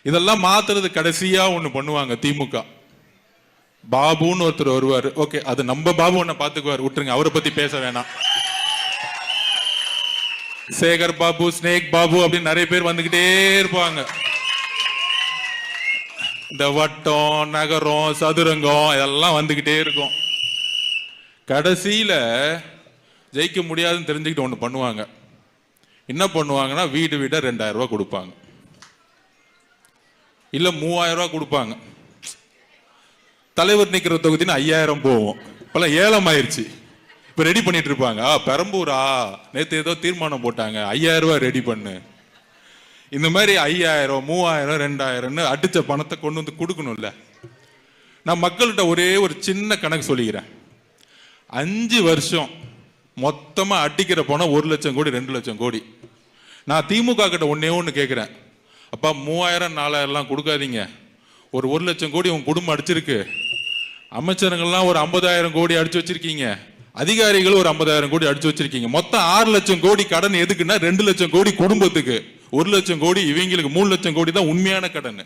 இதெல்லாம் மாத்துறது கடைசியா ஒண்ணு பண்ணுவாங்க திமுக. பாபுன்னு ஒருத்தர் வருவாரு. ஓகே, அது நம்ம பாபு ஒன்ன பாத்துக்குவார், விட்டுருங்க, அவரை பத்தி பேச வேணாம். சேகர் பாபு, ஸ்னேக் பாபு அப்படின்னு நிறைய பேர் வந்துகிட்டே இருப்பாங்க. இந்த வட்டம், நகரம், சதுரங்கம் இதெல்லாம் வந்துகிட்டே இருக்கும். கடைசியில ஜெயிக்க முடியாதுன்னு தெரிஞ்சுக்கிட்டு ஒண்ணு பண்ணுவாங்க. என்ன பண்ணுவாங்கன்னா, வீடு வீட 2000 ரூபாய் கொடுப்பாங்க, இல்ல 3000 ரூபாய் கொடுப்பாங்க. தலைவர் நிக்கிற தொகுதின்னு 5000 போவோம். இப்பெல்லாம் ஏலம் ஆயிருச்சு. இப்ப ரெடி பண்ணிட்டு இருப்பாங்க. பெரம்பூரா நேத்து ஏதோ தீர்மானம் போட்டாங்க, 5000 ரூபாய் ரெடி பண்ணு. இந்த மாதிரி 5000, 3000, 2000 அடிச்ச பணத்தை கொண்டு வந்து கொடுக்கணும்ல. நான் மக்கள்கிட்ட ஒரே ஒரு சின்ன கணக்கு சொல்லிக்கிறேன். 5 வருஷம் மொத்தமா அடிக்கிற பணம் 1 லட்சம் கோடி, 2 லட்சம் கோடி. நான் திமுக கிட்ட ஒன்னே ஒண்ணு கேட்கிறேன். அப்பா 3000, 4000 கொடுக்காதீங்க. ஒரு 1 லட்சம் கோடி உங்க குடும்பம் அடிச்சிருக்கு. அமைச்சருங்கள்லாம் ஒரு 50,000 கோடி அடிச்சு வச்சிருக்கீங்க. அதிகாரிகள் ஒரு 50,000 கோடி அடிச்சு வச்சிருக்கீங்க. மொத்தம் 6 லட்சம் கோடி கடன் எதுக்குன்னா 2 லட்சம் கோடி குடும்பத்துக்கு, 1 லட்சம் கோடி இவங்களுக்கு, 3 லட்சம் கோடி தான் உண்மையான கடன்.